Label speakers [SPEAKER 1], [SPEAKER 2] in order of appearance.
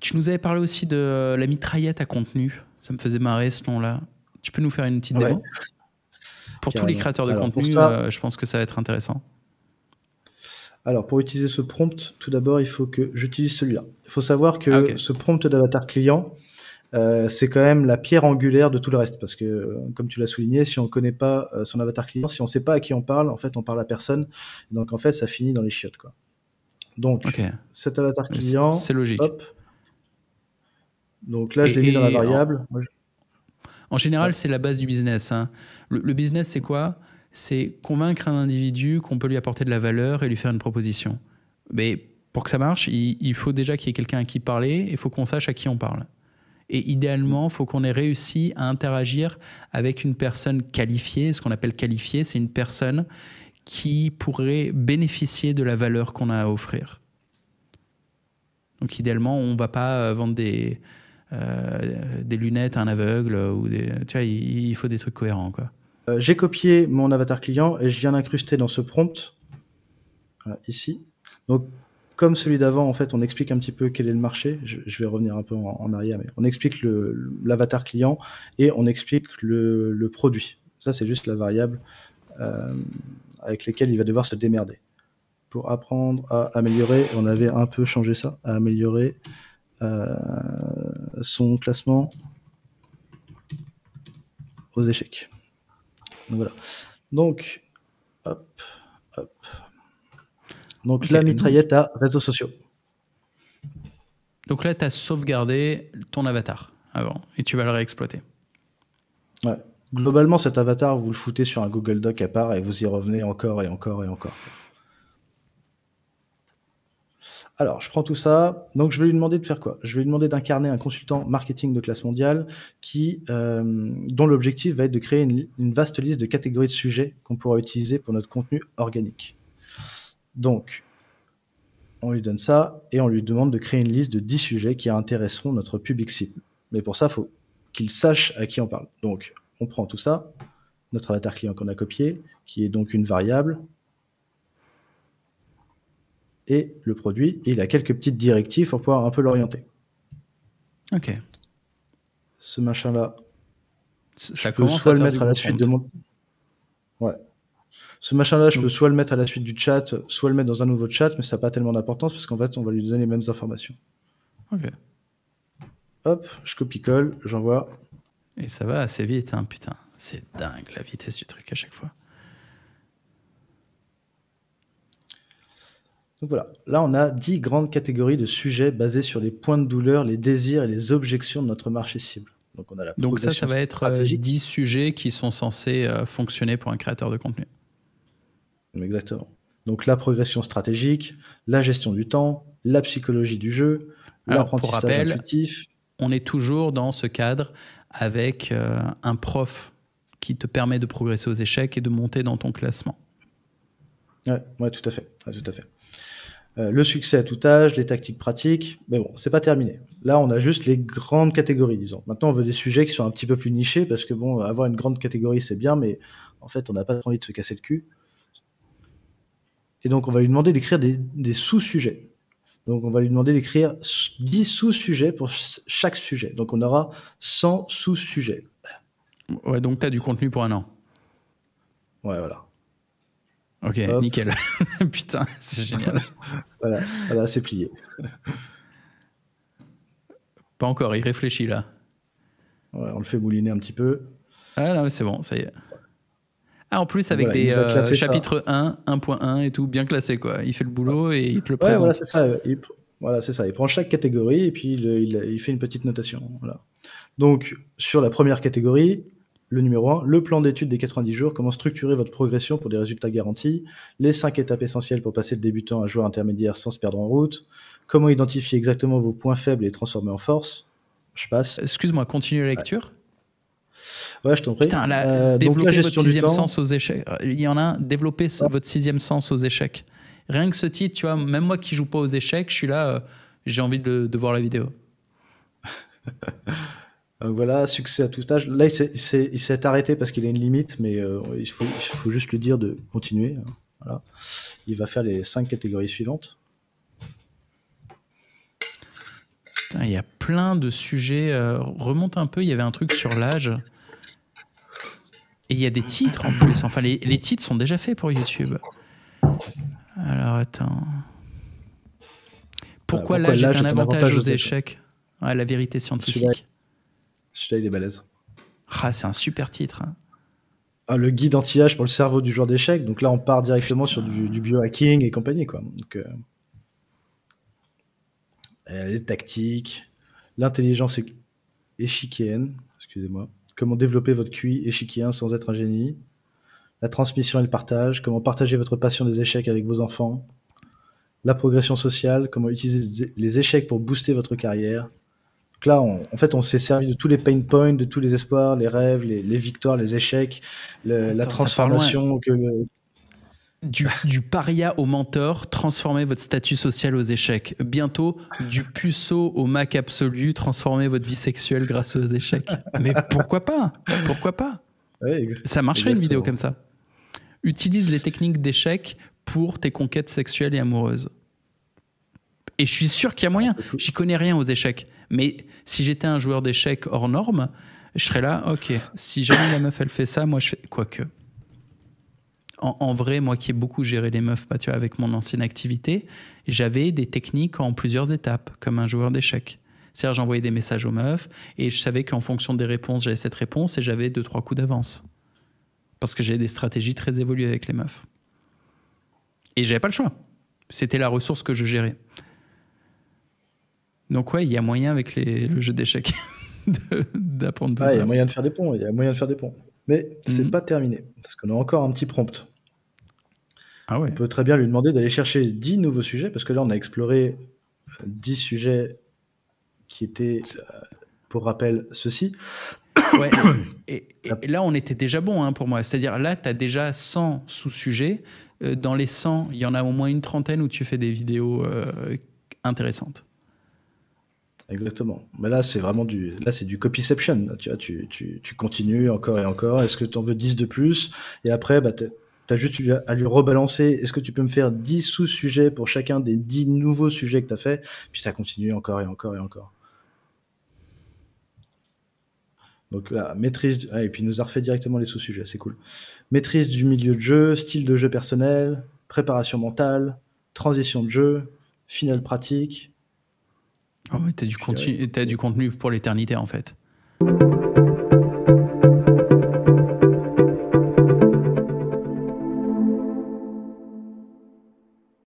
[SPEAKER 1] Tu nous avais parlé aussi de la mitraillette à contenu. Ça me faisait marrer ce nom-là. Tu peux nous faire une petite démo? Pour tous les
[SPEAKER 2] Carrément.
[SPEAKER 1] créateurs de
[SPEAKER 2] Alors, pour
[SPEAKER 1] contenu,
[SPEAKER 2] ça,
[SPEAKER 1] je pense que ça va être intéressant.
[SPEAKER 2] alors, pour utiliser ce prompt, tout d'abord, il faut que j'utilise celui-là. Il faut savoir que
[SPEAKER 1] Ah, ok.
[SPEAKER 2] ce prompt d'avatar client, c'est quand même la pierre angulaire de tout le reste. Parce que, comme tu l'as souligné, si on ne connaît pas son avatar client, si on ne sait pas à qui on parle, en fait, on parle à personne. Donc, en fait, ça finit dans les chiottes, quoi. Donc,
[SPEAKER 1] Ok.
[SPEAKER 2] cet avatar client,
[SPEAKER 1] C'est logique.
[SPEAKER 2] hop. Donc là, je l'ai mis dans la variable.
[SPEAKER 1] En général, c'est la base du business. Hein. Le business, c'est quoi? C'est convaincre un individu qu'on peut lui apporter de la valeur et lui faire une proposition. Mais pour que ça marche, il faut déjà qu'il y ait quelqu'un à qui parler et il faut qu'on sache à qui on parle. Et idéalement, il faut qu'on ait réussi à interagir avec une personne qualifiée. Ce qu'on appelle qualifiée, c'est une personne qui pourrait bénéficier de la valeur qu'on a à offrir. Donc idéalement, on ne va pas vendre des lunettes à un aveugle. Ou tu vois, il faut des trucs cohérents, quoi.
[SPEAKER 2] J'ai copié mon avatar client et je viens l'incruster dans ce prompt, voilà, ici. Donc, comme celui d'avant, en fait, on explique un petit peu quel est le marché. Je vais revenir un peu en arrière, mais on explique l'avatar client et on explique le produit. Ça, c'est juste la variable avec laquelle il va devoir se démerder. Pour apprendre à améliorer, on avait un peu changé ça, à améliorer son classement aux échecs. Donc voilà. Donc, hop, hop. Donc
[SPEAKER 1] Ok,
[SPEAKER 2] la mitraillette à réseaux sociaux.
[SPEAKER 1] Donc là, tu as sauvegardé ton avatar avant et tu vas le réexploiter.
[SPEAKER 2] Ouais. Globalement, cet avatar, vous le foutez sur un Google Doc à part et vous y revenez encore et encore et encore. Alors, je prends tout ça. Donc, je vais lui demander de faire quoi? Je vais lui demander d'incarner un consultant marketing de classe mondiale dont l'objectif va être de créer une vaste liste de catégories de sujets qu'on pourra utiliser pour notre contenu organique. Donc, on lui donne ça et on lui demande de créer une liste de 10 sujets qui intéresseront notre public cible. Mais pour ça, il faut qu'il sache à qui on parle. Donc, on prend tout ça, notre avatar client qu'on a copié, qui est donc une variable, et le produit, et il a quelques petites directives pour pouvoir un peu l'orienter.
[SPEAKER 1] Ok.
[SPEAKER 2] Ce machin-là,
[SPEAKER 1] Ça
[SPEAKER 2] je peux
[SPEAKER 1] commence
[SPEAKER 2] soit
[SPEAKER 1] à
[SPEAKER 2] le
[SPEAKER 1] faire
[SPEAKER 2] mettre
[SPEAKER 1] du
[SPEAKER 2] à la
[SPEAKER 1] gros
[SPEAKER 2] suite
[SPEAKER 1] prompt.
[SPEAKER 2] de mon... Ouais. Ce machin-là, je
[SPEAKER 1] Donc-
[SPEAKER 2] peux soit le mettre à la suite du chat, soit le mettre dans un nouveau chat, mais ça n'a pas tellement d'importance parce qu'en fait, on va lui donner les mêmes informations.
[SPEAKER 1] Ok.
[SPEAKER 2] Hop, je copie-colle, j'envoie.
[SPEAKER 1] Et ça va assez vite, hein, putain. C'est dingue la vitesse du truc à chaque fois.
[SPEAKER 2] Donc voilà, là on a 10 grandes catégories de sujets basés sur les points de douleur, les désirs et les objections de notre marché cible. Donc on a la
[SPEAKER 1] Donc ça
[SPEAKER 2] progression
[SPEAKER 1] va être
[SPEAKER 2] stratégique.
[SPEAKER 1] 10 sujets qui sont censés fonctionner pour un créateur de contenu.
[SPEAKER 2] Exactement. Donc la progression stratégique, la gestion du temps, la psychologie du jeu,
[SPEAKER 1] Alors pour
[SPEAKER 2] l'apprentissage
[SPEAKER 1] rappel,
[SPEAKER 2] intuitif.
[SPEAKER 1] on est toujours dans ce cadre avec un prof qui te permet de progresser aux échecs et de monter dans ton classement.
[SPEAKER 2] Ouais, tout à fait. Ouais, tout à fait. Le succès à tout âge, les tactiques pratiques, mais bon, c'est pas terminé. Là, on a juste les grandes catégories, disons. Maintenant, on veut des sujets qui sont un petit peu plus nichés, parce que bon, avoir une grande catégorie, c'est bien, mais en fait, on n'a pas trop envie de se casser le cul. Et donc, on va lui demander d'écrire des sous-sujets. Donc, on va lui demander d'écrire 10 sous-sujets pour chaque sujet. Donc, on aura 100 sous-sujets.
[SPEAKER 1] Ouais, donc tu as du contenu pour un an.
[SPEAKER 2] Ouais, voilà.
[SPEAKER 1] Ok,
[SPEAKER 2] Hop.
[SPEAKER 1] nickel. Putain, c'est génial.
[SPEAKER 2] Voilà, c'est plié.
[SPEAKER 1] Pas encore, il réfléchit là.
[SPEAKER 2] Ouais, on le fait mouliner un petit peu.
[SPEAKER 1] Ah non, mais c'est bon, ça y est. Ah, en plus, avec
[SPEAKER 2] Voilà, il
[SPEAKER 1] des
[SPEAKER 2] nous a classé ça.
[SPEAKER 1] chapitres 1, 1.1 et tout, bien classé, quoi. Il fait le boulot et il te le
[SPEAKER 2] Ouais,
[SPEAKER 1] présente.
[SPEAKER 2] voilà, c'est ça. Voilà, c'est ça. Il prend chaque catégorie et puis il fait une petite notation. Voilà. Donc, sur la première catégorie, le numéro 1, le plan d'étude des 90 jours, comment structurer votre progression pour des résultats garantis, les 5 étapes essentielles pour passer de débutant à joueur intermédiaire sans se perdre en route, comment identifier exactement vos points faibles et les transformer en force. Je passe.
[SPEAKER 1] Excuse-moi, continue la lecture.
[SPEAKER 2] Ouais, je t'en prie.
[SPEAKER 1] Putain, là,
[SPEAKER 2] Donc, la
[SPEAKER 1] développez votre
[SPEAKER 2] gestion du
[SPEAKER 1] sixième
[SPEAKER 2] temps.
[SPEAKER 1] sens aux échecs. Il y en a un, développez votre sixième sens aux échecs. Rien que ce titre, tu vois, même moi qui joue pas aux échecs, je suis là, j'ai envie de voir la vidéo.
[SPEAKER 2] Voilà, succès à tout âge. Là, il s'est arrêté parce qu'il a une limite, mais il faut juste lui dire de continuer. Voilà. Il va faire les 5 catégories suivantes.
[SPEAKER 1] Putain, il y a plein de sujets. Remonte un peu, il y avait un truc sur l'âge. Et il y a des titres en plus. Enfin, les titres sont déjà faits pour YouTube. Alors, attends. Pourquoi l'âge est un avantage aux échecs? Ah, la vérité scientifique.
[SPEAKER 2] Celui-là, il est balèze.
[SPEAKER 1] Ah, c'est un super titre.
[SPEAKER 2] Le guide anti-âge pour le cerveau du joueur d'échecs. Donc là, on part directement sur du biohacking et compagnie, quoi. Donc, les tactiques, l'intelligence échiquienne, excusez-moi. Comment développer votre QI échiquien sans être un génie. La transmission et le partage. Comment partager votre passion des échecs avec vos enfants. La progression sociale. Comment utiliser les échecs pour booster votre carrière. Donc là, on s'est servi de tous les pain points, de tous les espoirs, les rêves, les victoires, les échecs, la transformation.
[SPEAKER 1] Du paria au mentor, transformez votre statut social aux échecs. Bientôt, du puceau au Mac absolu, transformez votre vie sexuelle grâce aux échecs. Mais pourquoi pas? Pourquoi pas?
[SPEAKER 2] Ouais,
[SPEAKER 1] ça marcherait une vidéo comme ça. Utilise les techniques d'échecs pour tes conquêtes sexuelles et amoureuses. Et je suis sûr qu'il y a moyen. J'y connais rien aux échecs. Mais si j'étais un joueur d'échecs hors norme, je serais là, ok. Si jamais la meuf, elle fait ça, moi, je fais... Quoique. En vrai, moi qui ai beaucoup géré les meufs, tu vois, avec mon ancienne activité, j'avais des techniques en plusieurs étapes, comme un joueur d'échecs. C'est-à-dire, j'envoyais des messages aux meufs et je savais qu'en fonction des réponses, j'avais cette réponse et j'avais 2-3 coups d'avance. Parce que j'avais des stratégies très évoluées avec les meufs. Et j'avais pas le choix. C'était la ressource que je gérais. Donc ouais, il y a moyen avec le jeu d'échecs d'apprendre tout ça.
[SPEAKER 2] Il y a moyen de faire des ponts, Mais c'est pas terminé, parce qu'on a encore un petit prompt.
[SPEAKER 1] Ah ouais.
[SPEAKER 2] On peut très bien lui demander d'aller chercher 10 nouveaux sujets, parce que là, on a exploré 10 sujets qui étaient, pour rappel, ceux-ci.
[SPEAKER 1] Ouais. Et là, on était déjà bon pour moi. C'est-à-dire, là, tu as déjà 100 sous-sujets. Dans les 100, il y en a au moins une trentaine où tu fais des vidéos intéressantes.
[SPEAKER 2] Exactement. Mais là, c'est vraiment du copyception. Tu vois, tu continues encore et encore. Est-ce que tu en veux 10 de plus? Et après, tu as juste à lui rebalancer. Est-ce que tu peux me faire 10 sous-sujets pour chacun des 10 nouveaux sujets que tu as fait? Puis ça continue encore et encore et encore. Donc là, maîtrise... et puis il nous a refait directement les sous-sujets, c'est cool. Maîtrise du milieu de jeu, style de jeu personnel, préparation mentale, transition de jeu, finale pratique...
[SPEAKER 1] Oh, mais t'as du contenu pour l'éternité, en fait.